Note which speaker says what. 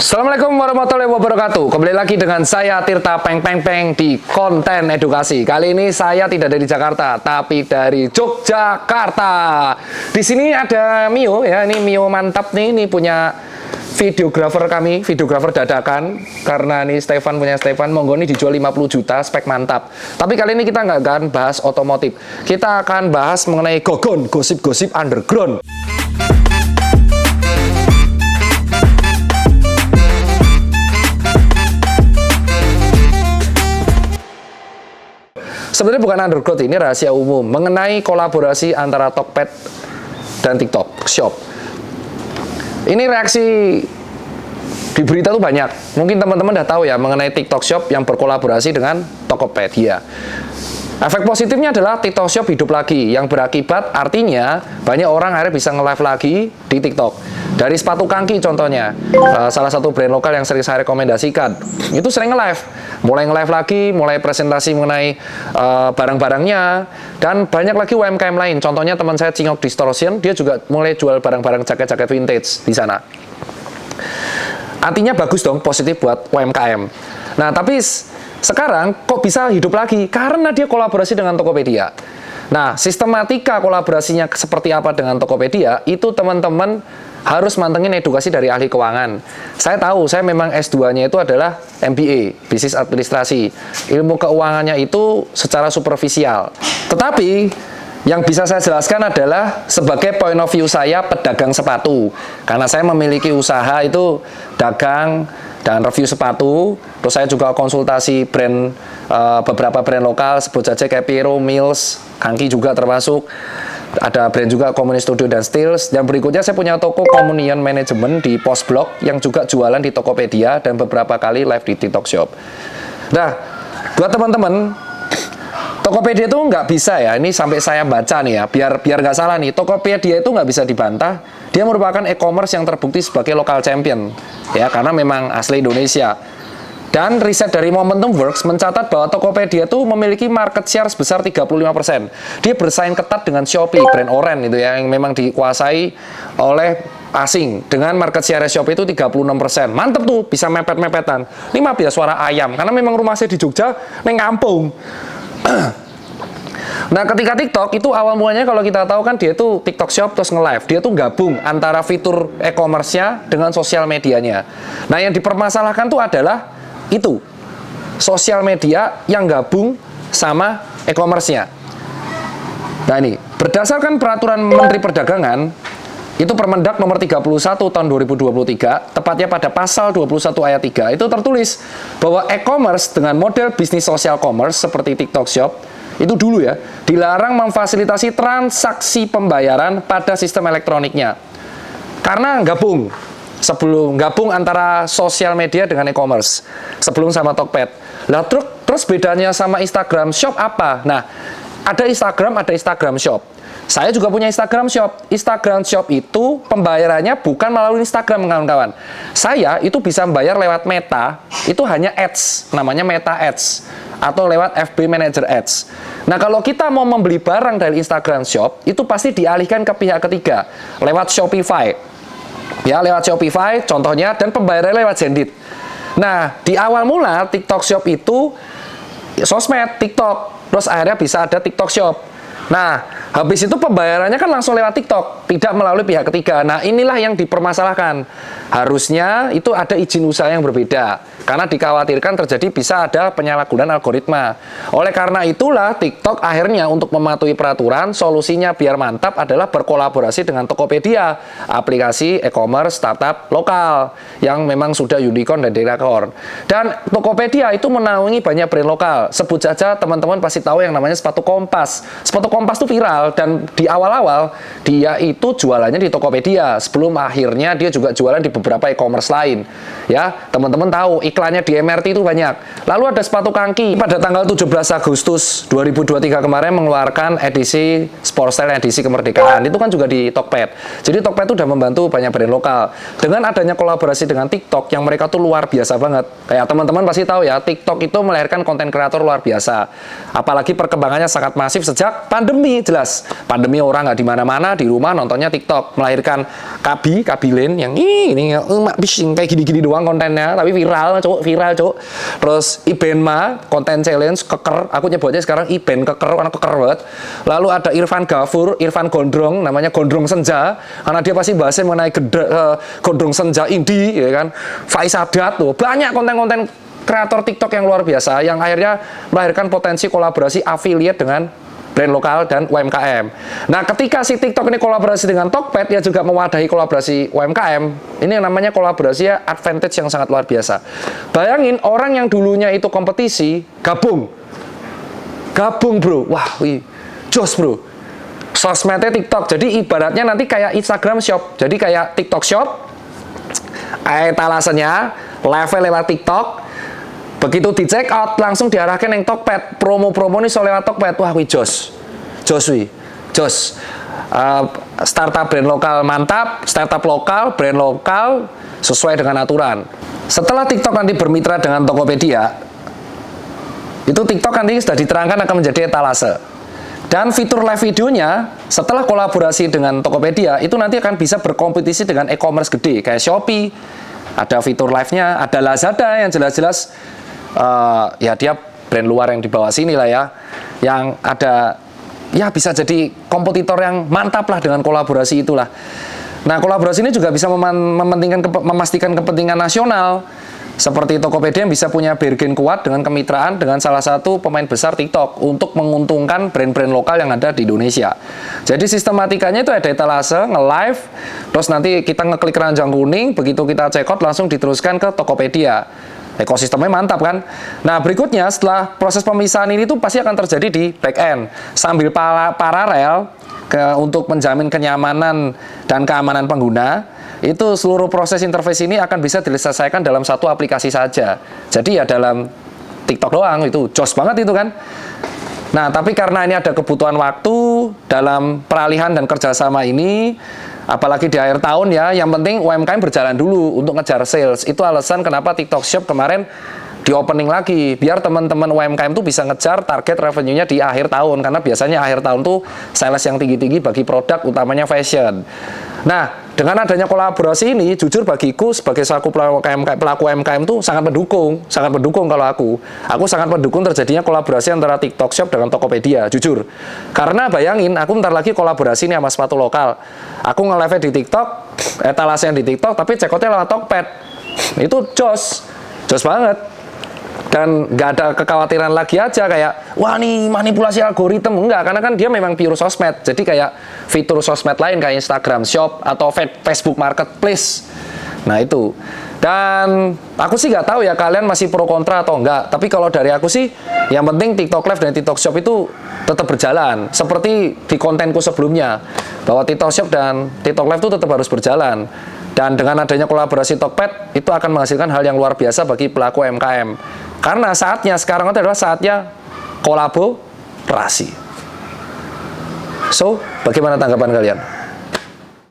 Speaker 1: Assalamualaikum warahmatullahi wabarakatuh. Kembali lagi dengan saya Tirta Peng Peng Peng di konten edukasi. Kali ini saya tidak dari Jakarta, tapi dari Yogyakarta. Di sini ada Mio ya, ini Mio mantap nih, ini punya videografer kami, videografer dadakan. Karena ini Stefan punya Stefan, monggo ini dijual 50 juta, spek mantap. Tapi kali ini kita nggak akan bahas otomotif. Kita akan bahas mengenai gogon, gosip-gosip underground. Sebenarnya bukan underground, ini rahasia umum mengenai kolaborasi antara Tokped dan TikTok Shop. Ini reaksi di berita tuh banyak. Mungkin teman-teman udah tahu ya mengenai TikTok Shop yang berkolaborasi dengan Tokopedia. Efek positifnya adalah TikTok Shop hidup lagi, yang berakibat artinya banyak orang akhirnya bisa nge-live lagi di TikTok. Dari sepatu kaki contohnya, salah satu brand lokal yang sering saya rekomendasikan, itu sering nge-live. Mulai nge-live lagi, mulai presentasi mengenai barang-barangnya, dan banyak lagi UMKM lain. Contohnya teman saya Cingok Distortion, dia juga mulai jual barang-barang jaket-jaket vintage di sana. Artinya bagus dong, positif buat UMKM. Nah, tapi sekarang kok bisa hidup lagi? Karena dia kolaborasi dengan Tokopedia. Nah, sistematika kolaborasinya seperti apa dengan Tokopedia, itu teman-teman harus mantengin edukasi dari ahli keuangan. Saya tahu, saya memang S2-nya itu adalah MBA, Bisnis Administrasi. Ilmu keuangannya itu secara superficial. Tetapi, yang bisa saya jelaskan adalah sebagai point of view saya pedagang sepatu. Karena saya memiliki usaha itu dagang dan review sepatu. Terus saya juga konsultasi brand, beberapa brand lokal, sebut saja kayak Piro, Mills, Kanki juga termasuk. Ada brand juga Communist Studio dan Steels. Dan berikutnya saya punya toko Communion Management di Post Blog yang juga jualan di Tokopedia dan beberapa kali live di TikTok Shop. Nah, buat teman-teman, Tokopedia itu nggak bisa ya, ini sampai saya baca nih ya, biar nggak salah nih, Tokopedia itu nggak bisa dibantah, dia merupakan e-commerce yang terbukti sebagai local champion, ya, karena memang asli Indonesia. Dan riset dari Momentum Works mencatat bahwa Tokopedia itu memiliki market share sebesar 35%. Dia bersaing ketat dengan Shopee, brand oren itu ya, yang memang dikuasai oleh asing. Dengan market share Shopee itu 36%. Mantep tuh, bisa mepet-mepetan. Ini mah biasa suara ayam, karena memang rumah saya di Jogja, neng kampung. Nah, ketika TikTok itu awal mulanya kalau kita tahu kan dia itu TikTok Shop terus nge-live. Dia tuh gabung antara fitur e-commerce-nya dengan sosial medianya. Nah, yang dipermasalahkan tuh adalah itu sosial media yang gabung sama e-commerce-nya. Nah, ini berdasarkan peraturan Menteri Perdagangan itu Permendak nomor 31 tahun 2023, tepatnya pada pasal 21 ayat 3, itu tertulis bahwa e-commerce dengan model bisnis social commerce seperti TikTok Shop itu dulu ya, dilarang memfasilitasi transaksi pembayaran pada sistem elektroniknya. Karena gabung antara sosial media dengan e-commerce sebelum sama Tokped. Lah terus bedanya sama Instagram Shop apa? Nah, ada Instagram Shop. Saya juga punya Instagram Shop. Instagram Shop itu pembayarannya bukan melalui Instagram, kawan-kawan. Saya itu bisa membayar lewat Meta, itu hanya ads, namanya Meta Ads, atau lewat FB Manager Ads. Nah, kalau kita mau membeli barang dari Instagram Shop, itu pasti dialihkan ke pihak ketiga, lewat Shopify. Ya, lewat Shopify contohnya, dan pembayarannya lewat Zendit. Nah, di awal mula TikTok Shop itu sosmed, TikTok, terus akhirnya bisa ada TikTok Shop. Nah, habis itu pembayarannya kan langsung lewat TikTok, tidak melalui pihak ketiga. Nah, inilah yang dipermasalahkan. Harusnya itu ada izin usaha yang berbeda, karena dikhawatirkan terjadi bisa ada penyalahgunaan algoritma. Oleh karena itulah TikTok akhirnya untuk mematuhi peraturan, solusinya biar mantap adalah berkolaborasi dengan Tokopedia, aplikasi e-commerce startup lokal yang memang sudah unicorn dan dekakorn. Dan Tokopedia itu menaungi banyak brand lokal. Sebut saja teman-teman pasti tahu yang namanya sepatu Kompas. Sepatu Kompas itu viral, dan di awal-awal dia itu jualannya di Tokopedia sebelum akhirnya dia juga jualan di beberapa e-commerce lain. Ya, teman-teman tahu iklannya di MRT itu banyak. Lalu ada sepatu kaki. Pada tanggal 17 Agustus 2023 kemarin mengeluarkan edisi Sport Style edisi kemerdekaan. Itu kan juga di Tokped. Jadi Tokped itu sudah membantu banyak brand lokal. Dengan adanya kolaborasi dengan TikTok yang mereka tuh luar biasa banget. Kayak teman-teman pasti tahu ya, TikTok itu melahirkan konten kreator luar biasa. Apalagi perkembangannya sangat masif sejak pandemi. Pandemi jelas, pandemi orang nggak di mana-mana, di rumah nontonnya TikTok, melahirkan Kabilin yang ini emak bising kayak gini-gini doang kontennya, tapi viral cuk. Terus Ibenma konten challenge keker, aku nyebutnya sekarang Iben keker, orang keker banget. Lalu ada Irfan Gafur, Irfan Gondrong, namanya Gondrong Senja, karena dia pasti bahasnya mengenai Gondrong Senja indie, ya kan. Faiz Sadat tuh, banyak konten-konten kreator TikTok yang luar biasa, yang akhirnya melahirkan potensi kolaborasi affiliate dengan brand lokal dan UMKM. Nah, ketika si TikTok ini kolaborasi dengan Tokped, ya juga mewadahi kolaborasi UMKM. Ini yang namanya kolaborasi advantage yang sangat luar biasa. Bayangin orang yang dulunya itu kompetisi, gabung bro. Wah, jos bro. Sosmednya TikTok. Jadi ibaratnya nanti kayak Instagram Shop. Jadi kayak TikTok Shop, etalasenya level lewat TikTok. Begitu di check out langsung diarahkan yang Tokped, promo-promo nih soal lewat Tokped. Wah, jos. Startup brand lokal mantap, startup lokal, brand lokal sesuai dengan aturan. Setelah TikTok nanti bermitra dengan Tokopedia, itu TikTok nanti sudah diterangkan akan menjadi etalase. Dan fitur live videonya setelah kolaborasi dengan Tokopedia itu nanti akan bisa berkompetisi dengan e-commerce gede kayak Shopee. Ada fitur live-nya, ada Lazada yang jelas-jelas ya dia brand luar yang di bawah sini lah ya, yang ada ya bisa jadi kompetitor yang mantap lah dengan kolaborasi itulah. Nah, kolaborasi ini juga bisa memastikan kepentingan nasional, seperti Tokopedia yang bisa punya bargain kuat dengan kemitraan dengan salah satu pemain besar TikTok untuk menguntungkan brand-brand lokal yang ada di Indonesia. Jadi sistematikanya itu ada etalase, nge-live, terus nanti kita ngeklik keranjang kuning, begitu kita check out langsung diteruskan ke Tokopedia. Ekosistemnya mantap kan? Nah, berikutnya setelah proses pemisahan ini tuh pasti akan terjadi di back end sambil paralel untuk menjamin kenyamanan dan keamanan pengguna. Itu seluruh proses interface ini akan bisa diselesaikan dalam satu aplikasi saja. Jadi ya dalam TikTok doang, itu jos banget itu kan. Nah, tapi karena ini ada kebutuhan waktu dalam peralihan dan kerjasama ini, apalagi di akhir tahun ya, yang penting UMKM berjalan dulu untuk ngejar sales. Itu alasan kenapa TikTok Shop kemarin di opening lagi, biar teman-teman UMKM tuh bisa ngejar target revenue-nya di akhir tahun, karena biasanya akhir tahun tuh sales yang tinggi-tinggi bagi produk utamanya fashion. Nah, dengan adanya kolaborasi ini, jujur bagiku sebagai selaku pelaku UMKM tuh sangat mendukung kalau aku sangat mendukung terjadinya kolaborasi antara TikTok Shop dengan Tokopedia, jujur. Karena bayangin, aku bentar lagi kolaborasi nih sama sepatu lokal. Aku nge-live di TikTok, etalasenya di TikTok, tapi check-outnya lewat Tokped. Itu jos banget. Dan nggak ada kekhawatiran lagi aja kayak wah nih manipulasi algoritma, enggak, karena kan dia memang pure sosmed. Jadi kayak fitur sosmed lain kayak Instagram Shop atau Facebook Marketplace. Nah itu. Dan aku sih nggak tahu ya kalian masih pro kontra atau enggak. Tapi kalau dari aku sih yang penting TikTok Live dan TikTok Shop itu tetap berjalan. Seperti di kontenku sebelumnya bahwa TikTok Shop dan TikTok Live itu tetap harus berjalan. Dan dengan adanya kolaborasi Tokped itu akan menghasilkan hal yang luar biasa bagi pelaku UMKM. Karena saatnya sekarang itu adalah saatnya kolaborasi. So, bagaimana tanggapan kalian?